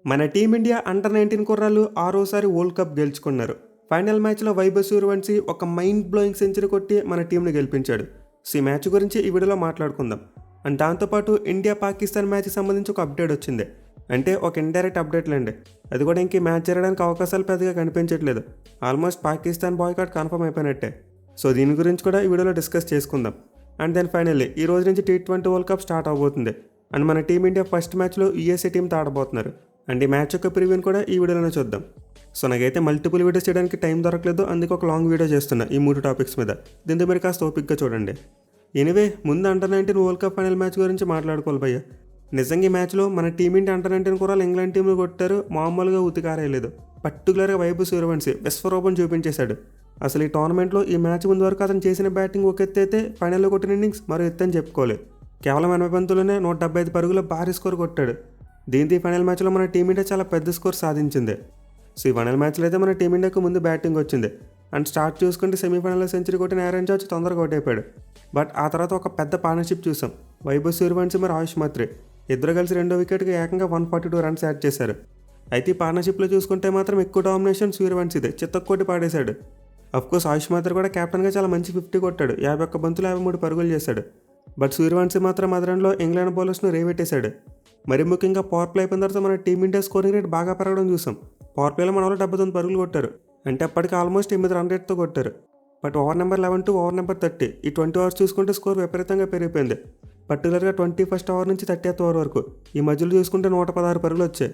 మన team India under-19 కుర్రాళ్ళు ఆరోసారి world cup గెలుచుకున్నారు. ఫైనల్ మ్యాచ్లో వైభవ్ సూర్యవంశీ ఒక మైండ్ బ్లోయింగ్ సెంచరీ కొట్టి మన టీంను గెలిపించాడు. సో ఈ మ్యాచ్ గురించి ఈ వీడియోలో మాట్లాడుకుందాం. అండ్ దాంతోపాటు ఇండియా పాకిస్తాన్ మ్యాచ్కి సంబంధించి ఒక అప్డేట్ వచ్చింది. అంటే ఒక ఇండైరెక్ట్ అప్డేట్లండి. అది కూడా ఇంక మ్యాచ్ జరగడానికి అవకాశాలు పెద్దగా కనిపించట్లేదు. ఆల్మోస్ట్ పాకిస్తాన్ బాయ్కాట్ కన్ఫర్మ్ అయిపోయినట్టే. సో దీని గురించి కూడా ఈ వీడియోలో డిస్కస్ చేసుకుందాం. అండ్ దెన్ ఫైనల్లీ ఈ రోజు నుంచి T20 వరల్డ్ కప్ స్టార్ట్ అవబోతుంది. అండ్ మన టీమిండియా ఫస్ట్ మ్యాచ్లో USA టీంతో ఆడబోతున్నారు. అండ్ ఈ మ్యాచ్ యొక్క ప్రివ్యూని కూడా ఈ వీడియోలోనే చూద్దాం. సో నాకైతే మల్టిపుల్ వీడియోస్ చేయడానికి టైం దొరకలేదు, అందుకే ఒక లాంగ్ వీడియో చేస్తున్నా ఈ 3 టాపిక్స్ మీద. దీంతో మీరు కాస్త ఓపిక్గా చూడండి. ఎనివే ముందు under-19 world cup final match గురించి మాట్లాడుకోవాలి భయ్య. నిజంగా ఈ మ్యాచ్లో మన టీమిండియా అండర్-19 కూడా ఇంగ్లాండ్ టీంలో కొట్టారు, మామూలుగా ఉతికారేయలేదు. పర్టికులర్గా వైభవ్ సూర్యవంశీ విశ్వరూపం చూపించేశాడు. అసలు ఈ టోర్నమెంట్లో ఈ మ్యాచ్ ముందు వరకు అతను చేసిన బ్యాటింగ్ ఒక ఎత్తు అయితే ఫైనల్లో కొట్టిన ఇన్నింగ్స్ మరో ఎత్తు అని చెప్పుకోలేదు. కేవలం 80 బంతుల్లోనే 175 పరుగుల భారీ స్కోర్ కొట్టాడు. దీంతో ఈ ఫైనల్ మ్యాచ్లో మన టీమిండియా చాలా పెద్ద స్కోర్ సాధించింది. సో ఈ ఫైనల్ మ్యాచ్లో అయితే మన టీమిండియాకు ముందు బ్యాటింగ్ వచ్చింది. అండ్ స్టార్ట్ చూసుకుంటే సెమీఫైనల్లో సెంచరీ కొట్టిన ఆరెంజ్ జార్జ్ తొందరగా కొట్టేపాడు. బట్ ఆ తర్వాత ఒక పెద్ద పార్ట్నర్షిప్ చూసాం. వైభవ్ సూర్యవంశీ మరి ఆయుష్ మత్రి ఇద్దరు కలిసి రెండో వికెట్కి ఏకంగా 142 రన్స్ యాడ్ చేశారు. అయితే ఈ పార్ట్నర్షిప్లో చూసుకుంటే మాత్రం ఎక్కువ డామినేషన్ సూర్యవంశీదే, చిత్తకొట్టి పాడేశాడు. అఫ్కోర్స్ ఆయుష్ మత్రి కూడా కెప్టెన్గా చాలా మంచి 50 కొట్టాడు, 51 బంతులు 53 పరుగులు చేశాడు. బట్ సూర్యవంశీ మాత్రం మదరంలో ఇంగ్లాండ్ బౌలర్స్ను రేవెట్టేశాడు. మరి ముఖ్యంగా పవర్ ప్లే అయిపోయిన తర్వాత మన టీమిండియా స్కోరింగ్ రేట్ బాగా పెరగడం చూసాం. పవర్ ప్లేలో మన వాళ్ళు 79 పరుగులు కొట్టారు, అంటే అప్పటికి ఆల్మోస్ట్ 8 రన్ రేట్తో కొట్టారు. But over number 11 to over number 30 ఈ 20 ఓవర్స్ చూసుకుంటే స్కోర్ విపరీతంగా పెరిగిపోయింది. పర్టికులర్గా 21st ఓవర్ నుంచి 30th ఓవర్ వరకు ఈ మధ్యలో చూసుకుంటే 116 పరుగులు వచ్చాయి.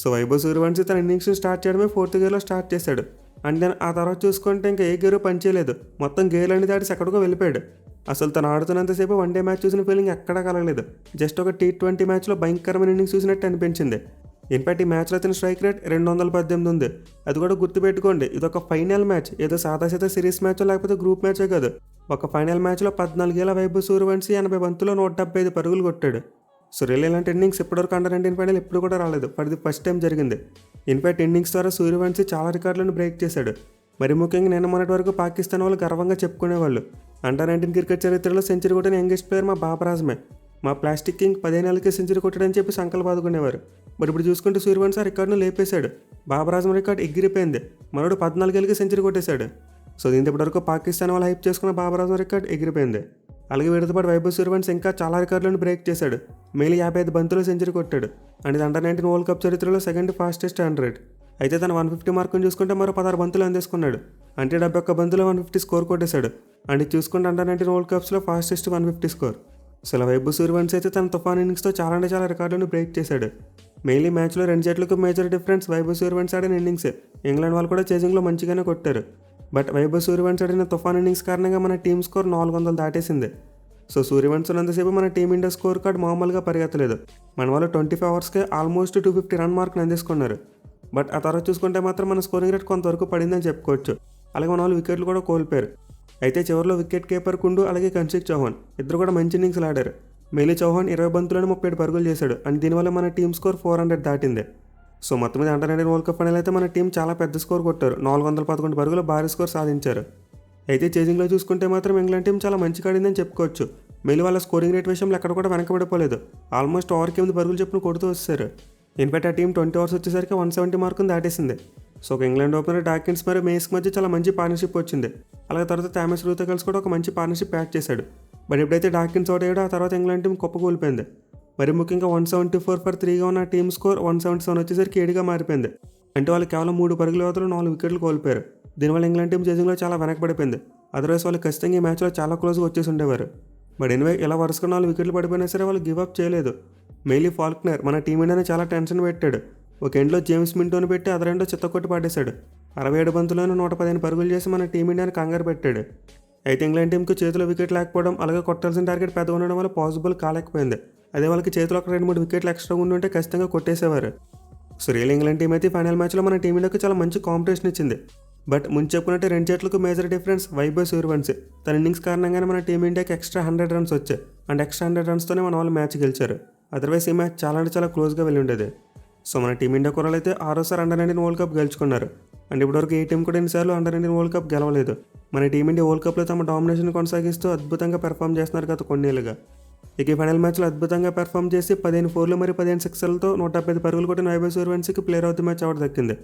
సో వైభవ్ సూర్యవంశీ తన ఇన్నింగ్స్ని స్టార్ట్ చేయడమే 4th గేర్లో స్టార్ట్ చేశాడు. అండ్ దెన్ ఆ తర్వాత చూసుకుంటే ఇంకా ఏ గేరు పనిచేయలేదు, మొత్తం గేర్లన్నీ దాటి ఎక్కడికో వెళ్ళిపోయాడు. అసలు తను ఆడుతున్నంతసేపు వన్డే మ్యాచ్ చూసిన ఫీలింగ్ ఎక్కడా కలగలేదు. జస్ట్ ఒక T20 మ్యాచ్లో భయంకరమైన ఇన్నింగ్స్ చూసినట్టు అనిపించింది. ఇన్ఫాక్ట్ ఈ మ్యాచ్లో అతని స్ట్రైక్ రేట్ 218 ఉంది. అది కూడా గుర్తుపెట్టుకోండి, ఇది ఒక ఫైనల్ మ్యాచ్, ఏదో సాదా సిరీస్ మ్యాచ్ లేకపోతే గ్రూప్ మ్యాచే కాదు. ఒక ఫైనల్ మ్యాచ్లో 14 ఏళ్ల వైభవ్ సూర్యవంశీ 80 బంతుల్లో 175 పరుగులు కొట్టాడు. సో రియల్ ఇలాంటి ఇన్నింగ్స్ ఇప్పటివరకు అండర్-19 ఫైనల్ ఎప్పుడు కూడా రాలేదు, ఫర్ ది ఫస్ట్ టైం జరిగింది. ఇన్ఫాక్ట్ ఇన్నింగ్స్ ద్వారా సూర్యవంశీ చాలా రికార్డులను బ్రేక్ చేశాడు. మరి ముఖ్యంగా నిన్న మొన్నటి వరకు పాకిస్తాన్ వాళ్ళు గర్వంగా చెప్పుకునేవాళ్ళు, అండర్-19 క్రికెట్ చరిత్రలో సెంచరీ కొట్టిన యంగెస్ట్ ప్లేయర్ మా బాబర్ ఆజమే, మా ప్లాస్టిక్ కింగ్ 15 ఏళ్ళకే సెంచరీ కొట్టాడని చెప్పి సంకల్పాదుకునేవారు. మరి ఇప్పుడు చూసుకుంటే సూర్యవంశీ ఆ రికార్డును లేపేశాడు. బాబర్ ఆజమ్ రికార్డు ఎగిరిపోయింది, మనోడు 14 ఏళ్ళకే సెంచరీ కొట్టేశాడు. సో దీంతో ఇప్పటివరకు పాకిస్తాన్ వాళ్ళు హైప్ చేసుకున్న బాబర్ ఆజమ్ రికార్డు ఎగిరిపోయింది. అలాగే వీటితో పాటు వైభవ్ సూర్యవంశీ ఇంకా చాలా రికార్డులను బ్రేక్ చేశాడు. మెయిన్ 55 బంతులు సెంచరీ కొట్టాడు. అండ్ ఇది అండర్-19 వరల్డ్ కప్ చరిత్రలో సెకండ్ ఫాస్టెస్ట్ రన్ రేట్. అయితే తన 150 మార్కును చూసుకుంటే మరో 16 బంతులు అందేసుకున్నాడు, అంటే 71 బంతులు 150 స్కోర్ కొట్టేశాడు. అండ్ ఇది చూసుకుంటే అండర్-19 వరల్డ్ కప్స్లో ఫాస్టెస్ట్ 150 స్కోర్. అసలు వైభవ్ సూర్యవంశీ అయితే తన తుఫాన్ ఇన్నింగ్స్తో చాలా అంటే చాలా రికార్డులను బ్రేక్ చేశాడు. మెయిన్లీ మ్యాచ్లో 2 జట్లకు మేజర్ డిఫరెన్స్ వైభవ్ సూర్యవంశీ ఆడిన ఇన్నింగ్సే. ఇంగ్లాండ్ వాళ్ళు కూడా చేజింగ్లో మంచిగానే కొట్టారు. బట్ వైభవ్ సూర్యవంశీ ఆడిన తుఫాన్ ఇన్నింగ్స్ కారణంగా మన టీం స్కోర్ 400 దాటేసింది. సో సూర్యవంశీ ఉన్నంతసేపు మన టీమిండియా స్కోర్ కార్డ్ మామూలుగా పరిగెత్తలేదు. మన వాళ్ళు 25 అవర్స్కే ఆల్మోస్ట్ 250 రన్ మార్క్ని అందేసుకున్నారు. బట్ ఆ తర్వాత చూసుకుంటే మాత్రం మన స్కోరింగ్ రేట్ కొంతవరకు పడిందని చెప్పుకోవచ్చు. అలాగే మన వాళ్ళు వికెట్లు కూడా కోల్పోయారు. అయితే చివరిలో వికెట్ కీపర్ కుండు అలాగే కన్షిక్ చౌహాన్ ఇద్దరు కూడా మంచి ఇన్నింగ్స్లు ఆడారు. మెయిలీ చౌహాన్ 20 బంతులను 37 పరుగులు చేశాడు. అండ్ దీనివల్ల మన టీం స్కోర్ 400 దాటింది. సో మొత్తం మీద అండర్-19 వరల్డ్ కప్ ఫైనల్ అయితే మన టీం చాలా పెద్ద స్కోర్ కొట్టారు, 411 పరుగుల భారీ స్కోర్ సాధించారు. అయితే చేజింగ్లో చూసుకుంటే మాత్రం ఇంగ్లాండ్ టీం చాలా మంచిగా ఆడిందని చెప్పుకోవచ్చు. మెయిల్ వాళ్ళ స్కోరింగ్ రేట్ విషయంలో ఎక్కడ కూడా వెనకబడిపోలేదు, ఆల్మోస్ట్ ఓవర్కి 8 పరుగులు చెప్పును కొడుతూ వచ్చారు. ఇన్ఫాక్ట్ ఆ టీం 20 ఓవర్స్ వచ్చేసరికి 170 మార్కును దాటేసింది. సో ఒక ఇంగ్లాండ్ ఓపెనర్ డాకిన్స్ మరియు మేస్క్ మధ్య చాలా మంచి పార్ట్నర్షిప్ వచ్చింది. అలాగే తర్వాత థామస్ రూతో కలిసి కూడా ఒక మంచి పార్ట్నర్షిప్ యాడ్ చేశాడు. బట్ ఎప్పుడైతే డాకిన్స్ అవుట్ అయ్యాడో ఆ తర్వాత ఇంగ్లాండ్ టీం కుప్పకూలిపోయింది. మరి ముఖ్యంగా 174 for 3గా ఉన్న టీమ్ స్కోర్ 177 వచ్చేసరికి 7గా మారిపోయింది. అంటే వాళ్ళు కేవలం 3 పరుగుల వ్యవధిలో 4 వికెట్లు కోల్పోయారు. దీనివల్ల ఇంగ్లాండ్ టీం చేజింగ్లో చాలా వెనకబడిపోయింది. అదర్వైజ్ వాళ్ళు ఖచ్చితంగా ఈ మ్యాచ్లో చాలా క్లోజ్గా వచ్చేసి ఉండేవారు. బట్ ఎనివే ఇలా వరుసగా 4 వికెట్లు పడిపోయినా సరే వాళ్ళు గివ్ అప్ చేయలేదు. మెయిలీ ఫాల్క్నర్ మన టీమిండియాని చాలా టెన్షన్ పెట్టాడు. ఒక ఎండ్లో జేమ్స్ మింటోని పెట్టి అదర్ ఎండ్లో చిత్తకొట్టి పడేశాడు. 67 బంతుల్లోనే 115 పరుగులు చేసి మన టీమిండియాని కంగారు పెట్టాడు. అయితే ఇంగ్లాండ్ టీంకి చేతిలో వికెట్ లేకపోవడం అలాగే కొట్టాల్సిన టార్గెట్ పెద్దగా ఉండడం వల్ల పాసిబుల్ కాలేకపోయింది. అదే వాళ్ళకి చేతిలో ఒక 2-3 వికెట్లు ఎక్స్ట్రా ఉండుంటే ఖచ్చితంగా కొట్టేసేవారు. సో రియల్ ఇంగ్లాండ్ టీం అయితే ఫైనల్ మ్యాచ్లో మన టీమిండియాకి చాలా మంచి కాంపిటీషన్ ఇచ్చింది. బట్ ముందు చెప్పుకున్నట్టే 2 జట్లకు మేజర్ డిఫరెన్స్ వైభవ్ సూర్యవంశీ తన ఇన్నింగ్స్ కారణంగానే మన టీమిండియాకి ఎక్స్ట్రా 100 రన్స్ వచ్చాయి. అండ్ ఎక్స్ట్రా 100 రన్స్తోనే మన వాళ్ళు మ్యాచ్ గెలిచారు. అదర్వైజ్ ఈ మ్యాచ్ చాలా అంటే చాలా క్లోజ్గా వెళ్ళి ఉండేది. సో మన టీమిండియా కుర్రాళ్ళు అయితే 6వ అండర్-19 వరల్డ్ కప్ గెలుచుకున్నారు. అండ్ ఇప్పటివరకు ఏ టీం కూడా ఎన్నిసార్లు అండర్-19 వరల్డ్ కప్ గెలవలేదు. మన టీమిండియా వరల్డ్ కప్లో తమ డామినేషన్ కొనసాగిస్తూ అద్భుతంగా పెర్ఫామ్ చేస్తున్నారు గత కొన్నేళ్ళుగా. ఇక ఈ ఫైనల్ మ్యాచ్లో అద్భుతంగా పెర్ఫామ్ చేసి 15 4లు మరియు 15 6లతో 175 పరుగులు కొట్టిన వైభవ్ సూర్యవంశీకి player of the match award దక్కింది.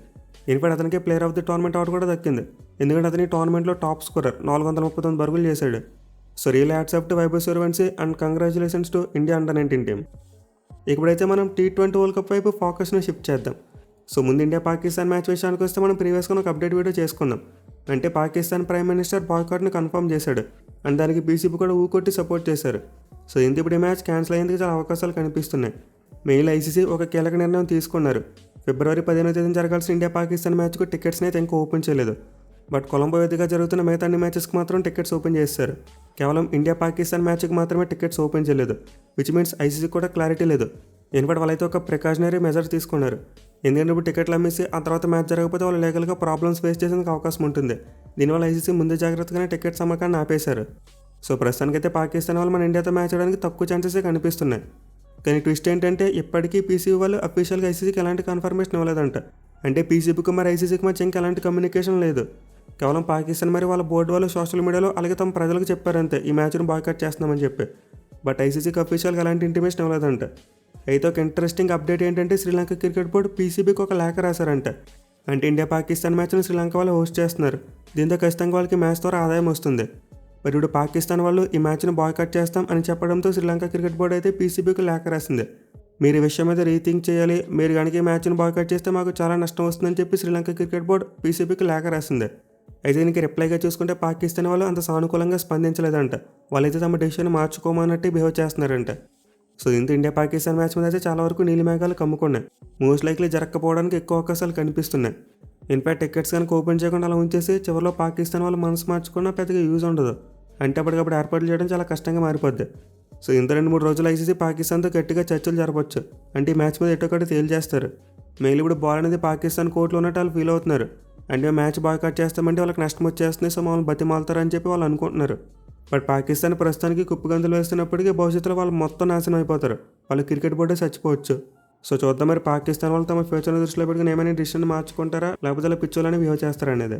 ఇన్ఫాక్ట్ అతనికి player of the tournament award కూడా దక్కింది, ఎందుకంటే అతని టోర్నమెంట్లో టాప్ స్కోరర్ 439 పరుగులు చేశాడు. So real hats off to Vaibhav Suryavanshi and congratulations to India under-19 team. ఇప్పుడైతే మనం T20 వరల్డ్ కప్ వైపు ఫోకస్ను షిఫ్ట్ చేద్దాం. సో ముందు ఇండియా పాకిస్తాన్ మ్యాచ్ విషయానికి వస్తే మనం ప్రీవియస్గా ఒక అప్డేట్ వీడియో చేసుకున్నాం. అంటే పాకిస్తాన్ ప్రైమ్ మినిస్టర్ బాయ్కాట్ని కన్ఫర్మ్ చేశాడు అండ్ దానికి పీసీబీ కూడా ఊకొట్టి సపోర్ట్ చేశారు. సో ఇంత ఇప్పుడు ఈ మ్యాచ్ క్యాన్సిల్ అయ్యేందుకు చాలా అవకాశాలు కనిపిస్తున్నాయి. మెయిల్ ఐసీసీ ఒక కీలక నిర్ణయం తీసుకున్నారు. ఫిబ్రవరి 15వ తేదీన జరగాల్సిన ఇండియా పాకిస్తాన్ మ్యాచ్కు టికెట్స్ని అయితే ఇంకా ఓపెన్ చేయలేదు. బట్ కొలంబో వేదికగా జరుగుతున్న మిగతా అన్ని మ్యాచెస్కి మాత్రం టికెట్స్ ఓపెన్ చేస్తారు. కేవలం ఇండియా పాకిస్తాన్ మ్యాచ్కి మాత్రమే టికెట్స్ ఓపెన్ చేయలేదు, విచ్ మీన్స్ ఐసీసీ కూడా క్లారిటీ లేదు. ఎందుకంటే వాళ్ళైతే ఒక ప్రికాషనరీ మెజర్ తీసుకున్నారు. ఎందుకంటే ఇప్పుడు టికెట్లు అమ్మేసి ఆ తర్వాత మ్యాచ్ జరగకపోతే వాళ్ళు లీగల్గా ప్రాబ్లమ్స్ ఫేస్ చేసేందుకు అవకాశం ఉంటుంది. దీనివల్ల ఐసీసీ ముందు జాగ్రత్తగానే టికెట్స్ అమ్మకాన్ని ఆపేశారు. సో ప్రస్తుతానికైతే పాకిస్తాన్ వాళ్ళు మన ఇండియాతో మ్యాచ్ ఆడడానికి తక్కువ ఛాన్సెసే కనిపిస్తున్నాయి. కానీ ట్విస్ట్ ఏంటంటే ఇప్పటికీ పీసీబీ వాళ్ళు అఫీషియల్గా ఐసీసీకి ఎలాంటి కన్ఫర్మేషన్ ఇవ్వలేదంట. అంటే పీసీబీకి మరి ఐసీసీకి మధ్య ఇంకా ఎలాంటి కమ్యూనికేషన్ లేదు. కేవలం పాకిస్తాన్ మరి వాళ్ళ బోర్డు వాళ్ళు సోషల్ మీడియాలో అలాగే తమ ప్రజలకు చెప్పారంతే ఈ మ్యాచ్ను బాయ్కాట్ చేస్తున్నామని చెప్పి. బట్ ఐసీసీకి అఫీషియల్గా ఎలాంటి ఇంటిమేషన్ ఇవ్వలేదంట. అయితే ఒక ఇంట్రెస్టింగ్ అప్డేట్ ఏంటంటే శ్రీలంక క్రికెట్ బోర్డు పీసీబీకి ఒక లేఖ రాశారంట. అంటే ఇండియా పాకిస్తాన్ మ్యాచ్ను శ్రీలంక వాళ్ళు హోస్ట్ చేస్తున్నారు, దీంతో ఖచ్చితంగా వాళ్ళకి మ్యాచ్ ద్వారా ఆదాయం వస్తుంది. మరి ఇప్పుడు పాకిస్తాన్ వాళ్ళు ఈ మ్యాచ్ను బాయ్కాట్ చేస్తాం అని చెప్పడంతో శ్రీలంక క్రికెట్ బోర్డు అయితే పీసీబీకి లేఖ రాసింది. మీరు ఈ విషయం మీద రీథింక్ చేయాలి, మీరు కనుక ఈ మ్యాచ్ను బాయ్కాట్ చేస్తే మాకు చాలా నష్టం వస్తుందని చెప్పి శ్రీలంక క్రికెట్ బోర్డు పీసీబీకి లేఖ రాసింది. అయితే దీనికి రిప్లైగా చూసుకుంటే పాకిస్తాన్ వాళ్ళు అంత సానుకూలంగా స్పందించలేదంట. వాళ్ళైతే తమ డెసిషన్ మార్చుకోమన్నట్టు బిహేవ్ చేస్తున్నారంట. సో దీంతో ఇండియా పాకిస్తాన్ మ్యాచ్ మీద అయితే చాలా వరకు నీలి మేఘాలు కమ్ముకున్నాయి. మోస్ట్ లైక్లీ జరగకపోవడానికి ఎక్కువ అవకాశాలు కనిపిస్తున్నాయి. ఇన్ఫాక్ట్ టికెట్స్ కనుక ఓపెన్ చేయకుండా అలా ఉంచేసి చివరిలో పాకిస్తాన్ వాళ్ళు మనసు మార్చుకున్నా పెద్దగా యూజ్ ఉండదు. అంటే అప్పటికప్పుడు ఏర్పాట్లు చేయడం చాలా కష్టంగా మారిపోద్ది. సో ఇంత 2-3 రోజులు ఐసీసీ పాకిస్తాన్తో గట్టిగా చర్చలు జరపచ్చు. అంటే ఈ మ్యాచ్ మీద ఎటొకటి తేల్చేస్తారు. మెయిల్ ఇప్పుడు బాల్ అనేది పాకిస్తాన్ కోర్టులో ఉన్నట్టు వాళ్ళు ఫీల్ అవుతున్నారు. అంటే మ్యాచ్ బాయ్కాట్ చేస్తామంటే వాళ్ళకి నష్టం వచ్చేస్తుంది, సో మమ్మల్ని బతిమాలుతారని చెప్పి వాళ్ళు అనుకుంటున్నారు. బట్ పాకిస్తాన్ ప్రస్తుతానికి కుప్పగంతులు వేస్తున్నప్పటికీ భవిష్యత్తులో వాళ్ళు మొత్తం నాశనం అయిపోతారు. వాళ్ళు క్రికెట్ బోర్డే చచ్చిపోవచ్చు. సో చూద్దాం మరి పాకిస్తాన్ వాళ్ళు తమ ఫ్యూచర్ని దృష్టిలో పెట్టుకుని ఏమైనా డిసిషన్ మార్చుకుంటారా లేకపోతే అలా పిచ్చోలని బిహేవ్ చేస్తారా అనేది.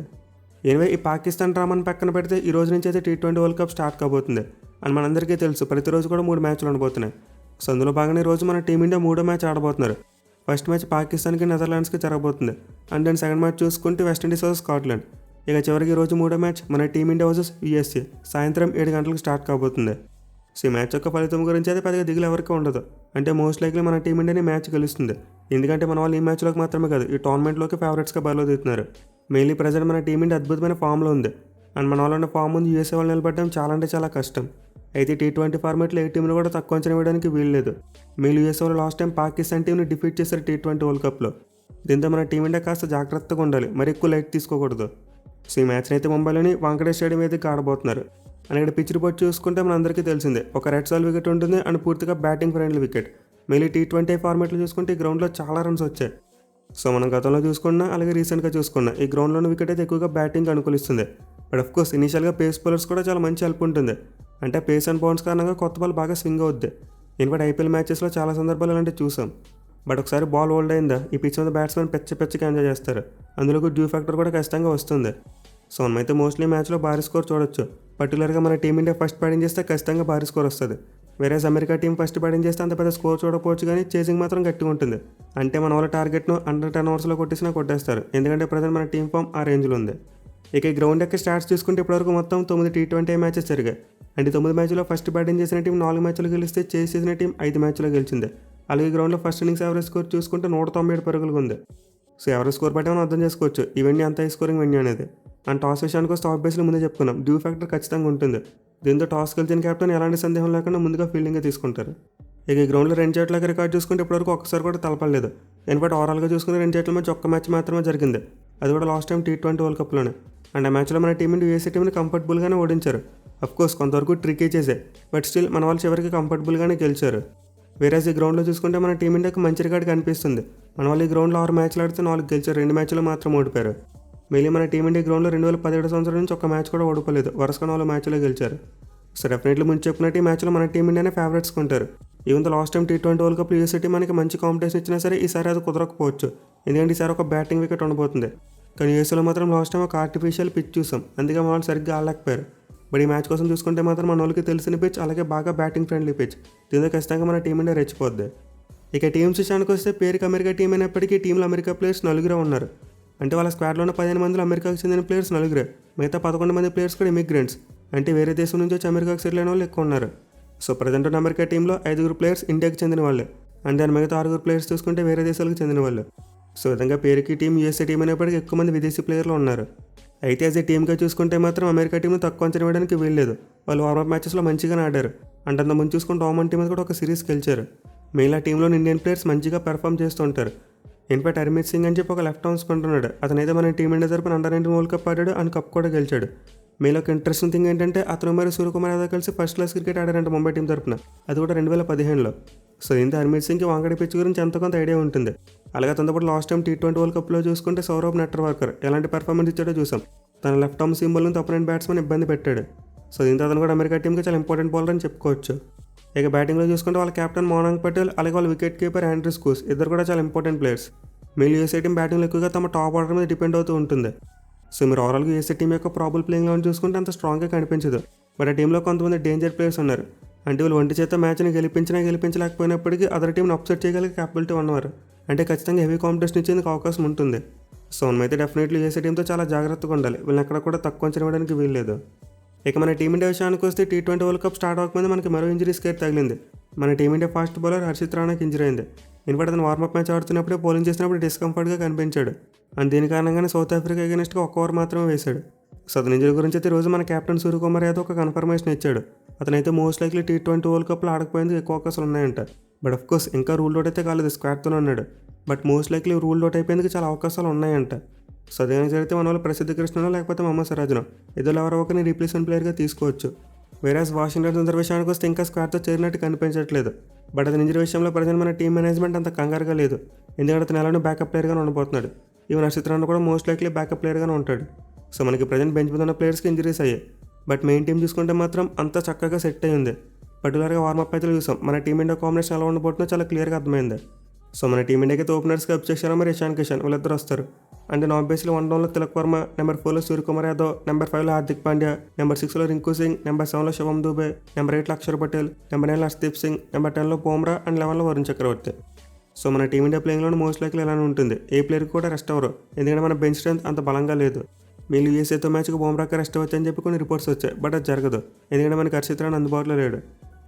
ఎనివే ఈ పాకిస్తాన్ డ్రామాని పక్కన పెడితే ఈ రోజు నుంచి అయితే T20 వరల్డ్ కప్ స్టార్ట్ కాబోతుంది. అండ్ మనందరికీ తెలుసు ప్రతిరోజు కూడా 3 మ్యాచ్లు ఉండబోతున్నాయి. సో అందులో భాగంగా ఈ రోజు మన టీమిండియా 3వ మ్యాచ్ ఆడబోతున్నారు. ఫస్ట్ మ్యాచ్ పాకిస్తాన్కి నెదర్లాండ్స్కి జరగబోతుంది. అండ్ దెన్ సెకండ్ మ్యాచ్ చూసుకుంటే వెస్టిండీస్ వర్సెస్ స్కాట్లాండ్. ఇక చివరికి ఈరోజు 3వ మ్యాచ్ మన టీమిండియా వర్సెస్ యూఎస్ఏ సాయంత్రం 7 గంటలకు స్టార్ట్ కాబోతుంది. సో ఈ మ్యాచ్ యొక్క ఫలితం గురించి అయితే పెద్దగా దిగులు ఎవరికి ఉండదు. అంటే మోస్ట్ లైక్లీ మన టీమిండియాని మ్యాచ్ గెలుస్తుంది. ఎందుకంటే మన వాళ్ళు ఈ మ్యాచ్లోకి మాత్రమే కాదు ఈ టోర్నమెంట్లోకి ఫేవరెట్స్గా బరిలో దిగుతున్నారు. మెయిన్లీ ప్రజెంట్ మన టీమిండియా అద్భుతమైన ఫామ్లో ఉంది. అండ్ మన వాళ్ళ ఫామ్ ముందు యూఎస్ఏ వాళ్ళు నిలబడడం చాలా అంటే చాలా కష్టం. అయితే T20 ఫార్మాట్లో ఏ టీంలు కూడా తక్కువ అంచనా వేయడానికి వీల్లేదు. మెయిన్ యూఎస్ఏ వాళ్ళు లాస్ట్ టైం పాకిస్తాన్ టీంని డిఫీట్ చేశారు T20 వరల్డ్ కప్లో. దీంతో మన టీమిండియా కాస్త జాగ్రత్తగా ఉండాలి, మరి ఎక్కువ లైట్ తీసుకోకూడదు. సో ఈ మ్యాచ్ని అయితే ముంబైలోని వాంకడే స్టేడియం అయితే ఆడబోతున్నారు. అండ్ ఇక్కడ పిచ్ రిపోర్ట్ చూసుకుంటే మన అందరికీ తెలిసిందే ఒక రెడ్ సాల్ వికెట్ ఉంటుంది అండ్ పూర్తిగా batting friendly wicket. Mainly T20 ఫార్మాట్లో చూసుకుంటే ఈ గ్రౌండ్లో చాలా రన్స్ వచ్చాయి. సో మనం గతంలో చూసుకున్నా అలాగే రీసెంట్గా చూసుకున్నా ఈ గ్రౌండ్లోని వికెట్ అయితే ఎక్కువగా బ్యాటింగ్ అనుకూలిస్తుంది. బట్ అఫ్కోర్స్ ఇనీషియల్గా పేస్ బౌలర్స్ కూడా చాలా మంచి హెల్ప్ ఉంటుంది. అంటే పేస్ అండ్ బౌన్స్ కారణంగా కొత్త బాల్ బాగా స్వింగ్ అవుద్ది. ఇన్ఫాక్ట్ ఐపీఎల్ మ్యాచెస్లో చాలా సందర్భాలు అలాంటివి చూసాం. బట్ ఒకసారి బాల్ హోల్డ్ అయిందా ఈ పిచ్ మీద బ్యాట్స్మెన్ పెచ్చగా ఎంజాయ్ చేస్తారు. అందులో డ్యూ ఫ్యాక్టర్ కూడా ఖచ్చితంగా వస్తుంది. సో మనమైతే మోస్ట్లీ మ్యాచ్లో భారీ స్కోర్ చూడొచ్చు. పర్టికులర్గా మన టీమిండియా ఫస్ట్ బ్యాటింగ్ చేస్తే ఖచ్చితంగా భారీ స్కోర్ వస్తుంది. వేరే అమెరికా టీం ఫస్ట్ బ్యాటింగ్ చేస్తే అంత పెద్ద స్కోర్ చూడకపోవచ్చు, కానీ చేసింగ్ మాత్రం గట్టిగా ఉంటుంది. అంటే మన వాళ్ళ టార్గెట్ను అండర్ 10 ఓవర్స్లో కొట్టేసినా కొట్టేస్తారు. ఎందుకంటే ప్రజెంట్ మన టీం ఫామ్ ఆ రేంజ్లో ఉంది. ఇక ఈ గ్రౌండ్ యొక్క స్టాట్స్ చూసుకుంటే ఇప్పటివరకు మొత్తం 9 T20 మ్యాచెస్ జరిగాయి. అంటే 9 మ్యాచ్లో ఫస్ట్ బ్యాటింగ్ చేసిన టీం 4 మ్యాచ్లు గెలిస్తే చేస్ చేసిన టీం 5 మ్యాచ్లో గెలిచింది. అలాగే గ్రౌండ్లో ఫస్ట్ ఇన్నింగ్స్ యావరేజ్ స్కోర్ చూసుకుంటే 197 పరుగులుగా ఉంది. సో యావరేజ్ స్కోర్ బట్టి మనం అర్థం చేసుకోవచ్చు ఈ వెన్యూ అంత హై స్కోరింగ్ వెన్యూ అనేది. అండ్ టాస్ విషయానికి వస్తే ఆబ్వియస్లీ ముందే చెప్పుకున్నాం డ్యూ ఫ్యాక్టర్ ఖచ్చితంగా ఉంటుంది. దీంతో టాస్ గెలిచిన కెప్టెన్ ఎలాంటి సందేహం లేకుండా ముందుగా ఫీల్డింగ్గా తీసుకుంటారు. ఇక ఈ గ్రౌండ్లో 2 జట్లకి రికార్డ్ చూసుకుంటే ఇప్పటివరకు ఒక్కసారి కూడా తలపడలేదు. ఇన్ఫాక్ట్ ఓవరాల్గా చూసుకుంటే 2 జట్ల మధ్య ఒక్క మ్యాచ్ మాత్రమే జరిగింది, అది కూడా లాస్ట్ టైం T20 వరల్డ్ కప్లోనే. అండ్ ఆ మ్యాచ్లో మన టీమిండి యూఎస్ఏ టీంని కంఫర్టబుల్గానే ఓడించారు. అఫ్కోర్స్ కొంతవరకు ట్రికే చేసే, బట్ స్టిల్ మన వాళ్ళు చివరికి కంఫర్టబుల్గానే గెలిచారు. వేరే ఈ గ్రౌండ్లో చూసుకుంటే మన టీమిండియాకి మంచి రికార్డ్ కనిపిస్తుంది. మన వాళ్ళు ఈ గ్రౌండ్లో 6 మ్యాచ్లు ఆడితే 4 గెలిచారు, 2 మ్యాచ్లో మాత్రం ఓడిపోయారు. మెయిన్లీ మన టీమిండియా గ్రౌండ్లో 2017 సంవత్సరం నుంచి ఒక్క మ్యాచ్ కూడా ఓడిపోలేదు, వరుసగా 4 మ్యాచ్లో గెలిచారు. సో డెఫినెట్లీ ముందు చెప్పినట్టు ఈ మ్యాచ్లో మన టీమిండియానే ఫేవరెట్స్గా ఉంటారు. Even last time T20 world cup USA team మనకి మంచి కాంపిటీషన్ ఇచ్చినా సరే ఈసారి అది కుదరకపోవచ్చు, ఎందుకంటే ఈసారి ఒక బ్యాటింగ్ వికెట్ ఉండబోతుంది. కానీ యూఎస్ఏలో మాత్రం లాస్ట్ టైం ఒక ఆర్టిఫిషియల్ పిచ్ చూసాం, అందుకే మన వాళ్ళు సరిగ్గా ఆడలేకపోయారు. బట్ ఈ మ్యాచ్ కోసం చూసుకుంటే మాత్రం మన వాళ్ళకి తెలిసిన పిచ్, అలాగే బాగా బ్యాటింగ్ ఫ్రెండ్లీ పిచ్. దీంతో ఖచ్చితంగా మన టీమిండియా రెచ్చిపోద్ది. ఇక టీమ్స్ విషయానికి వస్తే పేరుకి అమెరికా టీం అయినప్పటికీ టీంలో అమెరికా ప్లేయర్స్ 4 ఉన్నారు. అంటే వాళ్ళ స్క్వాడ్లో ఉన్న 15 మందిలో అమెరికాకు చెందిన ప్లేయర్స్ 4. మిగతా 11 మంది ప్లేయర్స్ కూడా ఇమిగ్రెంట్స్, అంటే వేరే దేశం నుంచి వచ్చి అమెరికాకు సెటిల్ అయిన వాళ్ళు ఎక్కువ ఉన్నారు. సో ప్రజెంట్ ఉన్న అమెరికా టీంలో 5 ప్లేయర్స్ ఇండియాకి చెందిన వాళ్ళు, అండ్ దాని మిగతా 6 ప్లేయర్స్ చూసుకుంటే వేరే దేశాలకు చెందిన వాళ్ళు. సో విధంగా పేరుకి టీం యూఎస్ఏ టీం అయినప్పటికీ ఎక్కువ మంది విదేశీ ప్లేయర్లు ఉన్నారు. అయితే యాజ్ ఏ టీమ్గా చూసుకుంటే మాత్రం అమెరికా టీంను తక్కువ అంచనా వేయడానికి వీల్లేదు. వాళ్ళు వార్మప్ మ్యాచెస్లో మంచిగానే ఆడారు. అంటే అంతకుముందు చూసుకుంటే ఓమన్ టీం మీద కూడా ఒక సిరీస్ గెలిచారు. మెయిన్ ఆ టీంలోని ఇండియన్ ప్లేయర్స్ మంచిగా పెర్ఫామ్ చేస్తూ ఉంటారు. ఇన్ఫాక్ట్ హర్మీత్ సింగ్ అని చెప్పి ఒక లెఫ్ట్ ఆర్మ్ స్పిన్నర్, అతనైతే మన టీమిండియా తరపున అండర్-19 వరల్డ్ కప్ ఆడాడు అండ్ కప్ కూడా గెలిచాడు. మెయిన్ ఒక ఇంట్రెస్టింగ్ థింగ్ ఏంటంటే అతను మరియు సూర్యకుమార్ యాదవ్ కలిసి ఫస్ట్ క్లాస్ క్రికెట్ ఆడారంట ముంబై టీం తరపున, అది కూడా 2015లో. సో ఇంత హర్మీత్ సింగ్కి వాంగడి పిచ్ గురించి ఎంతో కొంత ఐడియా ఉంటుంది. అలాగే తనతో లాస్ట్ టైం T20 వరల్డ్ కప్లో చూసుకుంటే సౌరవ్ నెట్వర్కర్ ఎలాంటి పెర్ఫార్మెన్స్ ఇచ్చాడో చూసాం. తన లెఫ్ట్ ఆర్మ్ సింబల్ నుంచి అపోనెంట్ బ్యాట్స్మెన్ ఇబ్బంది పెట్టాడు. సో దీంతో అతను కూడా అమెరికా టీంకి చాలా ఇంపార్టెంట్ బౌలర్ అని చెప్పుకోవచ్చు. ఇక బ్యాటింగ్లో చూసుకుంటే వాళ్ళ కెప్టెన్ మోనాంగ్ పటేల్, అలాగే వాళ్ళ వికెట్ కీపర్ ఆండ్రూస్ కూస్ ఇద్దరు కూడా చాలా important players. Main USA team బ్యాటింగ్లో ఎక్కువగా తమ టాప్ ఆర్డర్ మీద డిపెండ్ అవుతూ ఉంటుంది. సో మీరు ఓవరాల్గా యూఎస్ఏ టీం యొక్క ప్రాబుల్ ప్లేయింగ్ లెవెన్ చూసుకుంటే అంత స్ట్రాంగ్గా కనిపించదు. బట్ ఆ టీంలో కొంతమంది డేంజర్ ప్లేయర్స్ ఉన్నారు. అంటే వీళ్ళు ఒంటి చేత మ్యాచ్ని గెలిపించలేకపోయినప్పటికీ అదర్ టీంని అప్సెట్ చేయగలిగే క్యాపబిలిటీ ఉన్నవారు. అంటే ఖచ్చితంగా హెవీ కాంపిటీషన్ ఇచ్చేందుకు అవకాశం ఉంటుంది. సో మనమైతే డెఫినెట్లీ యూఎస్ఏ టీంతో చాలా జాగ్రత్తగా ఉండాలి. వీళ్ళని ఎక్కడ కూడా తక్కువ అంచనా వేయడానికి వీల్లేదు. ఇక మన టీమిండియా విషయానికి వస్తే T20 వరల్డ్ కప్ స్టార్ట్ అవ్వకముందే మనకి మరో ఇంజరీ స్కేర్ తగిలింది. మన టీమిండియా ఫాస్ట్ బౌలర్ హర్షిత్ రాణాకి ఇంజరీ అయింది. ఇన్ఫాక్ట్ అతను వార్మప్ మ్యాచ్ ఆడుతున్నప్పుడే బౌలింగ్ చేసినప్పుడు డిస్కంఫర్ట్గా కనిపించాడు. అండ్ దీని కారణంగానే సౌత్ ఆఫ్రికా అగైనెస్ట్గా 1 ఓవర్ మాత్రమే వేశాడు. సో అతని ఇంజరీ గురించి అయితే రోజు మన కెప్టెన్ సూర్యకుమార్ యాదవ్ ఒక కన్ఫర్మేషన్ ఇచ్చాడు. అతనైతే మోస్ట్ లైక్లీ T20 వరల్డ్ కప్లో ఆడకపోయేందుకు ఎక్కువ అవకాశాలు ఉన్నాయంట. బట్ ఆఫ్ కోర్స్ ఇంకా రూల్ అవుట్ అయితే కాలేదు, స్క్వాడ్తోనే ఉన్నాడు. But most likely rule out అయిపోయేందుకు చాలా అవకాశాలు ఉన్నాయంట. సో అదేమైనా జరిగితే మన వాళ్ళు ప్రసిద్ధ కృష్ణనో లేకపోతే మహమ్మద్ సిరాజ్నో ఇద్దరు ఎవరో ఒకరిని రీప్లేస్మెంట్ ప్లేయర్గా తీసుకోవచ్చు. వేరేస్ వాషింగ్టన్ సుందర్ విషయానికి వస్తే ఇంకా స్క్వాడ్తో చేరినట్టు కనిపించట్లేదు. బట్ అతని ఇంజరీ విషయంలో ప్రజెంట్ మన టీం మేనేజ్మెంట్ అంత కంగారుగా లేదు. ఎందుకంటే అతను ఎలానో బ్యాకప్ ప్లేయర్గానే ఉండబోతున్నాడు. ఈవెన్ హర్షిత్ రాణా కూడా మోస్ట్ లైక్లీ బ్యాకప్ ప్లేయర్గానే ఉంటాడు. సో మనకి ప్రజెంట్ బెంచ్ మీద ఉన్న ప్లేయర్స్కి ఇంజరీస్ అయ్యాయి. బట్ మెయిన్ టీం చూసుకుంటే మాత్రం అంతా చక్కగా సెట్ అయ్యి ఉంది. పర్టికులర్గా వార్మప్ మ్యాచ్లో చూసాం మన టీమిండియా కాంబినేషన్ ఎలా ఉండబోతుందో చాలా క్లియర్గా అర్థమైంది. సో మన టీమిండియాకి ఓపెనర్స్గా అభిషేక్ శర్మ మరియు ఇషాన్ కిషన్ వీళ్ళిద్దరు వస్తారు. అంటే ఆబ్వియస్లీ 1 డౌన్లో తిలక్ వర్మ, నెంబర్ 4లో సూర్యకుమార్ యాదవ్, నెంబర్ 5లో హార్దిక్ పాండ్యా, నెంబర్ 6లో రింకు సింగ్, నెంబర్ 7లో శుభం దూబే, నెంబర్ 8లో అక్షర్ పటేల్, నెంబర్ 9లో హర్షదీప్ సింగ్, నెంబర్ 10లో బుమ్రా అండ్ 11లో వరుణ్ చక్రవర్తి. సో మన టీమిండియా ప్లేయింగ్లో మోస్ట్ లైక్లీ ఇలానే ఉంటుంది. ఏ ప్లేయర్కి కూడా రెస్ట్ అవ్వరు, ఎందుకంటే మన బెంచ్ స్ట్రెంత్ అంత బలంగా లేదు. మీరు యూఎస్ఏతో మ్యాచ్కి బుమ్రాకి రెస్ట్ వచ్చని చెప్పి కొన్ని రిపోర్ట్స్ వచ్చాయి. బట్ అది జరగదు, ఎందుకంటే మనకి హర్షిత్ రాణా అందుబాటులో లేడు.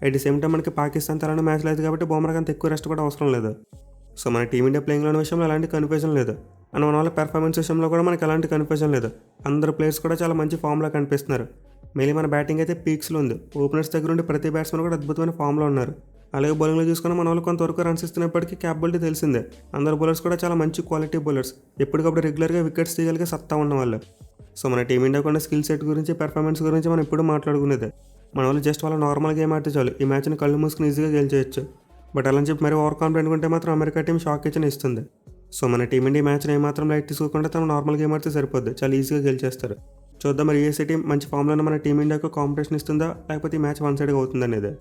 అట్ ది సేమ్ టైం మనకి పాకిస్తాన్ తరహాన మ్యాచ్ లేదు కాబట్టి బుమ్రాకి అంత ఎక్కువ రెస్ట్ కూడా అవసరం లేదు. సో మన టీమిండియా ప్లేయింగ్లోని విషయంలో ఎలాంటి కన్ఫ్యూజన్ లేదు. అండ్ మన వాళ్ళ పెర్ఫార్మెన్స్ విషయంలో కూడా మనకి ఎలాంటి కన్ఫ్యూజన్ లేదు. అందరు ప్లేయర్స్ కూడా చాలా మంచి ఫామ్లో కనిపిస్తున్నారు. మెయిన్ మన బ్యాటింగ్ అయితే పీక్స్లో ఉంది. ఓపెనర్స్ దగ్గర ఉండి ప్రతి బ్యాట్స్మెన్ కూడా అద్భుతమైన ఫామ్లో ఉన్నారు. అలాగే బౌలింగ్లో చూసుకున్న మన వాళ్ళు కొంతవరకు రన్స్ ఇస్తున్నప్పటికీ క్యాపబిలిటీ తెలిసిందే. అందరు బౌలర్స్ కూడా చాలా మంచి క్వాలిటీ బౌలర్స్, ఎప్పటికప్పుడు రెగ్యులర్గా వికెట్స్ తీయగలిగే సత్తా ఉన్న వాళ్ళు. సో మన టీమిండియాకు ఉన్న స్కిల్ సెట్ గురించి, పెర్ఫార్మెన్స్ గురించి మనం ఎప్పుడు మాట్లాడుకునేదే. మన వాళ్ళు జస్ట్ వాళ్ళ నార్మల్ గేమ్ ఆడితే చాలు ఈ మ్యాచ్ని కళ్ళు మూసుకుని ఈజీగా గెలిచేయచ్చు. బట్ అలా చెప్పి మరి ఓవర్ కాన్ఫిడెంట్ ఉంటే మాత్రం అమెరికా టీం షాక్ ఇచ్చిన ఇస్తుంది. సో మన టీమిండియా మ్యాచ్ని ఏమాత్రం లైట్ తీసుకోకుండా తమ నార్మల్ గేమ్ ఆడితే సరిపోద్ది, చాలా ఈజీగా గెలిచేస్తారు. చూద్దాం మరి యూఎస్ఏ టీం మంచి ఫామ్లో మన టీమిండియాకు కాంపిటీషన్ ఇస్తుందా, లేకపోతే ఈ మ్యాచ్ వన్ సైడ్గా అవుతుందనేది.